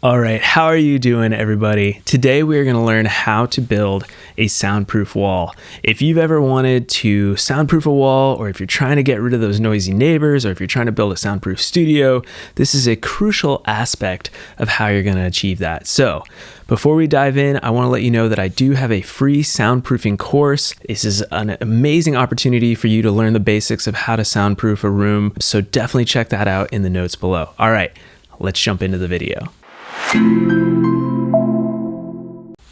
All right, how are you doing, everybody? Today we are going to learn how to build a soundproof wall. If you've ever wanted to soundproof a wall, or if you're trying to get rid of those noisy neighbors, or if you're trying to build a soundproof studio, this is a crucial aspect of how you're going to achieve that. So, before we dive in, I want to let you know that I do have a free soundproofing course. This is an amazing opportunity for you to learn the basics of how to soundproof a room, so definitely check that out in the notes below. All right, let's jump into the video.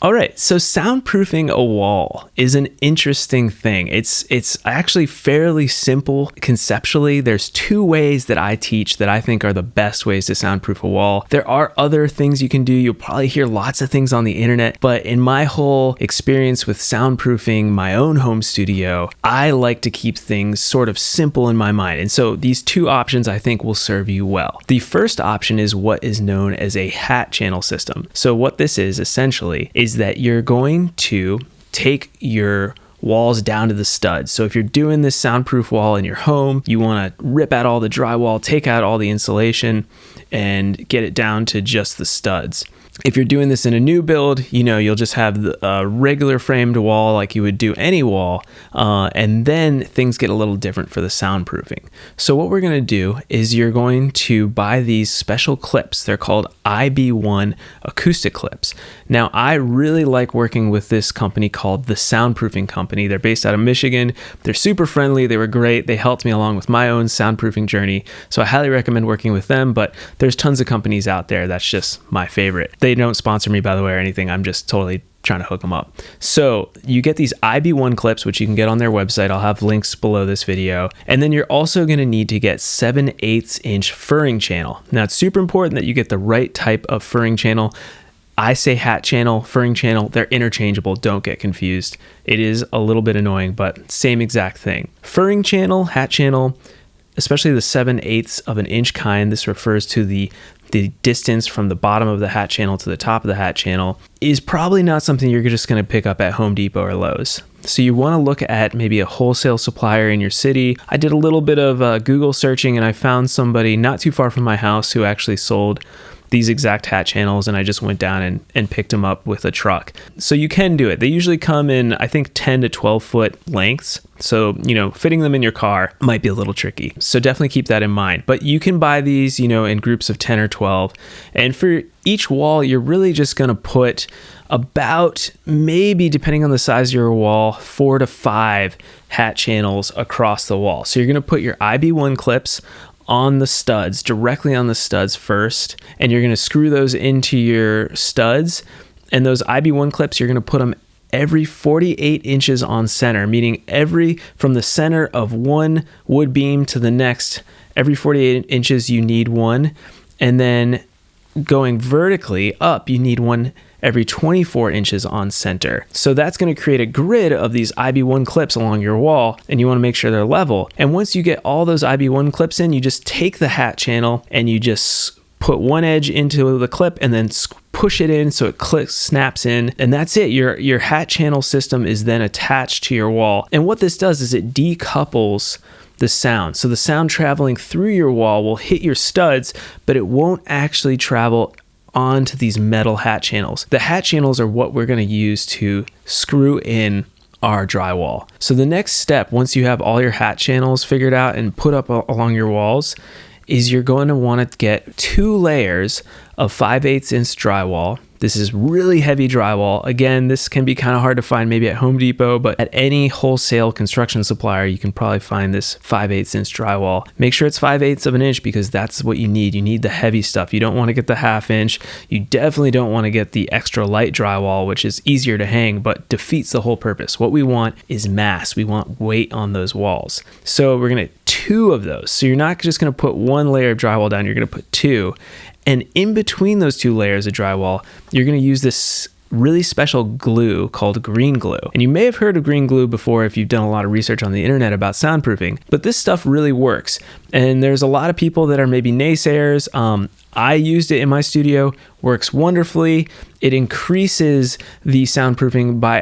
All right, so soundproofing a wall is an interesting thing. It's actually fairly simple conceptually. There's two ways that I teach that I think are the best ways to soundproof a wall. There are other things you can do. You'll probably hear lots of things on the internet, but in my whole experience with soundproofing my own home studio, I like to keep things sort of simple in my mind. And so these two options I think will serve you well. The first option is what is known as a hat channel system. So what this is essentially is that you're going to take your walls down to the studs. So if you're doing this soundproof wall in your home, you want to rip out all the drywall, take out all the insulation, and get it down to just the studs. If you're doing this in a new build, you'll just have a regular framed wall like you would do any wall, and then things get a little different for the soundproofing. So what we're going to do is you're going to buy these special clips. They're called IB1 acoustic clips. Now, I really like working with this company called the Soundproofing Company. They're based out of Michigan. They're super friendly. They were great. They helped me along with my own soundproofing journey. So I highly recommend working with them, but there's tons of companies out there. That's just my favorite. They don't sponsor me, by the way, or anything. I'm just totally trying to hook them up. So you get these IB1 clips, which you can get on their website. I'll have links below this video. And then you're also going to need to get 7/8 inch furring channel. Now, it's super important that you get the right type of furring channel. I say hat channel, furring channel, they're interchangeable. Don't get confused. It is a little bit annoying, but same exact thing. Furring channel, hat channel, especially the 7/8 of an inch kind, this refers to the distance from the bottom of the hat channel to the top of the hat channel, is probably not something you're just going to pick up at Home Depot or Lowe's. So you want to look at maybe a wholesale supplier in your city. I did a little bit of Google searching, and I found somebody not too far from my house who actually sold these exact hat channels, and I just went down and picked them up with a truck. So you can do it. They usually come in, I think, 10 to 12 foot lengths. So, fitting them in your car might be a little tricky. So definitely keep that in mind. But you can buy these, in groups of 10 or 12. And for each wall, you're really just going to put about, maybe depending on the size of your wall, 4 to 5 hat channels across the wall. So you're going to put your IB1 clips on the studs, directly on the studs first, and you're going to screw those into your studs. And those IB1 clips, you're going to put them every 48 inches on center, meaning from the center of one wood beam to the next, every 48 inches you need one. And then going vertically up, you need one every 24 inches on center. So that's going to create a grid of these IB1 clips along your wall, and you want to make sure they're level. And once you get all those IB1 clips in, you just take the hat channel and you just put one edge into the clip and then push it in so it snaps in, and that's it. Your hat channel system is then attached to your wall. And what this does is it decouples the sound. So the sound traveling through your wall will hit your studs, but it won't actually travel onto these metal hat channels. The hat channels are what we're going to use to screw in our drywall. So the next step, once you have all your hat channels figured out and put up along your walls, is you're going to want to get 2 layers of 5/8 inch drywall. This is really heavy drywall. Again, this can be kind of hard to find maybe at Home Depot, but at any wholesale construction supplier, you can probably find this 5/8 inch drywall. Make sure it's 5/8 of an inch because that's what you need. You need the heavy stuff. You don't want to get the 1/2 inch. You definitely don't want to get the extra light drywall, which is easier to hang, but defeats the whole purpose. What we want is mass. We want weight on those walls. So we're going to 2 of those. So you're not just going to put 1 layer of drywall down, you're going to put 2. And in between those 2 layers of drywall, you're going to use this really special glue called green glue. And you may have heard of green glue before if you've done a lot of research on the internet about soundproofing, but this stuff really works. And there's a lot of people that are maybe naysayers. I used it in my studio, works wonderfully. It increases the soundproofing by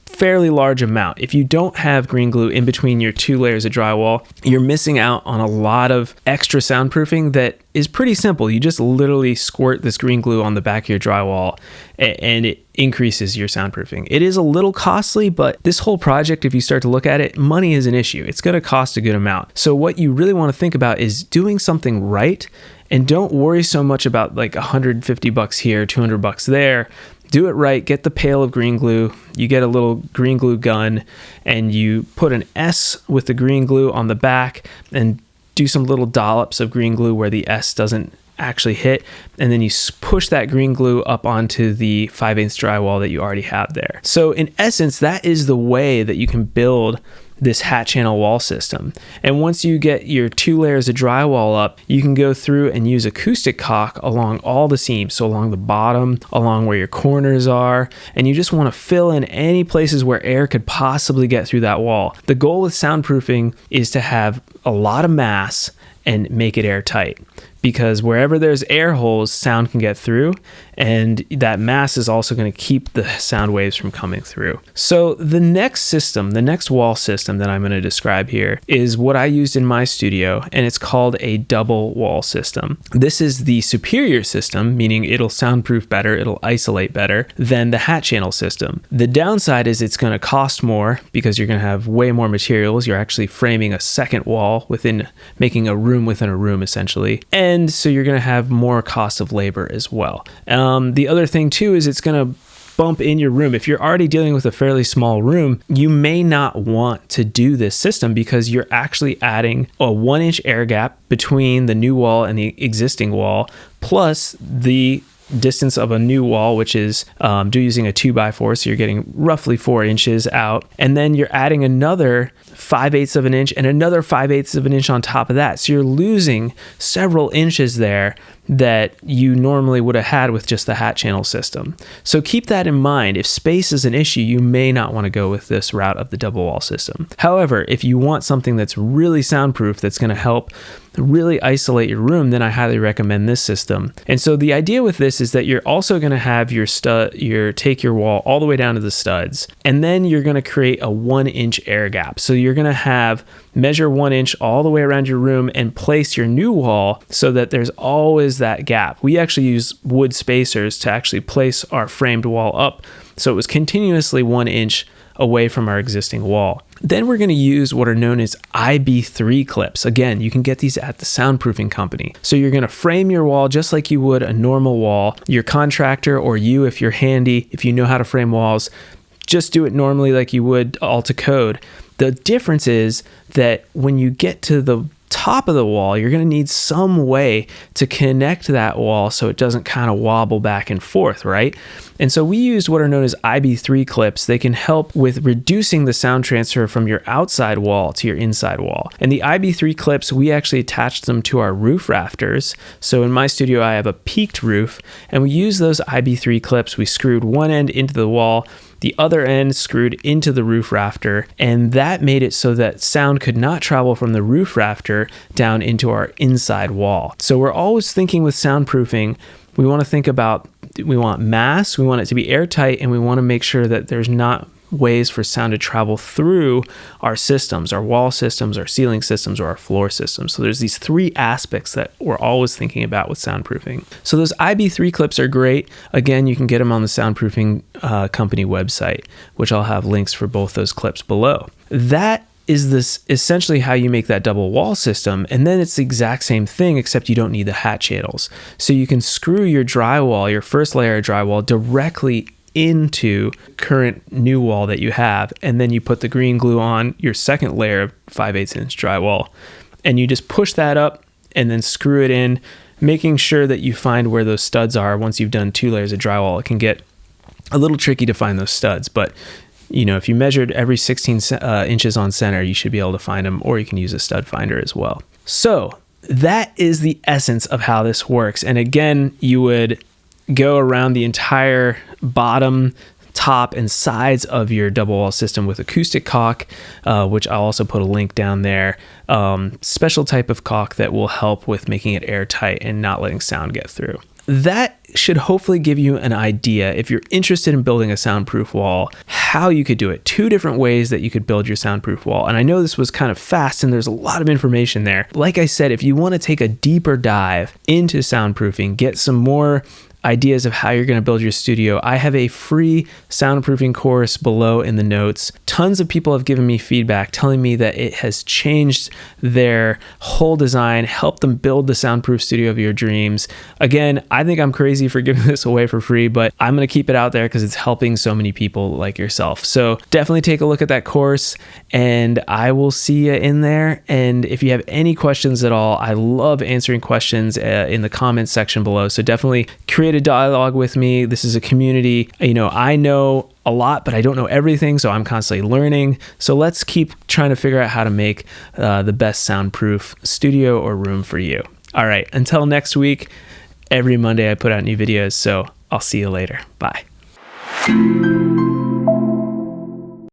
fairly large amount. If you don't have green glue in between your 2 layers of drywall, you're missing out on a lot of extra soundproofing that is pretty simple. You just literally squirt this green glue on the back of your drywall and it increases your soundproofing. It is a little costly, but this whole project, if you start to look at it, money is an issue. It's going to cost a good amount. So what you really want to think about is doing something right, and don't worry so much about like $150 here, $200 there. Do it right. Get the pail of green glue. You get a little green glue gun and you put an S with the green glue on the back and do some little dollops of green glue where the S doesn't actually hit. And then you push that green glue up onto the 5/8 drywall that you already have there. So in essence, that is the way that you can build this hat channel wall system. And once you get your 2 layers of drywall up, you can go through and use acoustic caulk along all the seams. So along the bottom, along where your corners are, and you just want to fill in any places where air could possibly get through that wall. The goal with soundproofing is to have a lot of mass and make it airtight, because wherever there's air holes, sound can get through, and that mass is also going to keep the sound waves from coming through. So the next system, the next wall system that I'm going to describe here is what I used in my studio, and it's called a double wall system. This is the superior system, meaning it'll soundproof better, it'll isolate better than the hat channel system. The downside is it's going to cost more because you're going to have way more materials. You're actually framing a second wall within, making a room within a room essentially. And so you're going to have more cost of labor as well. The other thing too is it's going to bump in your room. If you're already dealing with a fairly small room, you may not want to do this system because you're actually adding a 1-inch air gap between the new wall and the existing wall, plus the distance of a new wall, which is using a 2x4, so you're getting roughly 4 inches out, and then you're adding another 5/8 of an inch and another 5/8 of an inch on top of that. So you're losing several inches there that you normally would have had with just the hat channel system. So keep that in mind. If space is an issue, you may not want to go with this route of the double wall system. However, if you want something that's really soundproof, that's going to help really isolate your room, then I highly recommend this system. And so the idea with this is that you're also going to have take your wall all the way down to the studs, and then you're going to create a 1-inch air gap. So you're going to measure 1 inch all the way around your room and place your new wall so that there's always that gap. We actually use wood spacers to actually place our framed wall up, so it was continuously 1 inch away from our existing wall. Then we're going to use what are known as IB3 clips. Again, you can get these at the Soundproofing company. So you're going to frame your wall just like you would a normal wall. Your contractor, or you, if you're handy, if you know how to frame walls, just do it normally like you would all to code. The difference is that when you get to the top of the wall, you're going to need some way to connect that wall so it doesn't kind of wobble back and forth, right? And so we used what are known as IB3 clips. They can help with reducing the sound transfer from your outside wall to your inside wall. And the IB3 clips, we actually attached them to our roof rafters. So in my studio, I have a peaked roof, and we use those IB3 clips. We screwed one end into the wall, the other end screwed into the roof rafter, and that made it so that sound could not travel from the roof rafter down into our inside wall. So we're always thinking with soundproofing, we want to think about, we want mass, we want it to be airtight, and we want to make sure that there's not ways for sound to travel through our systems, our wall systems, our ceiling systems, or our floor systems. So there's these 3 aspects that we're always thinking about with soundproofing. So those IB3 clips are great. Again, you can get them on the Soundproofing company website, which I'll have links for both those clips below. That is this essentially how you make that double wall system, and then it's the exact same thing except you don't need the hat channels. So you can screw your drywall, your first layer of drywall, directly into current new wall that you have, and then you put the green glue on your second layer of 5/8 inch drywall, and you just push that up and then screw it in, making sure that you find where those studs are. Once you've done 2 layers of drywall, it can get a little tricky to find those studs, but if you measured every 16 inches on center, you should be able to find them, or you can use a stud finder as well. So that is the essence of how this works. And again, you would go around the entire bottom, top, and sides of your double wall system with acoustic caulk, which I'll also put a link down there. Special type of caulk that will help with making it airtight and not letting sound get through. That should hopefully give you an idea, if you're interested in building a soundproof wall, how you could do it. 2 different ways that you could build your soundproof wall. And I know this was kind of fast and there's a lot of information there. Like I said, if you want to take a deeper dive into soundproofing, get some more ideas of how you're going to build your studio, I have a free soundproofing course below in the notes. Tons of people have given me feedback telling me that it has changed their whole design, helped them build the soundproof studio of your dreams. Again, I think I'm crazy for giving this away for free, but I'm going to keep it out there because it's helping so many people like yourself. So definitely take a look at that course and I will see you in there. And if you have any questions at all, I love answering questions in the comments section below. So definitely create a dialogue with me. This is a community. I know a lot, but I don't know everything, so I'm constantly learning. So let's keep trying to figure out how to make the best soundproof studio or room for you. All right, until next week, every Monday I put out new videos, so I'll see you later. Bye.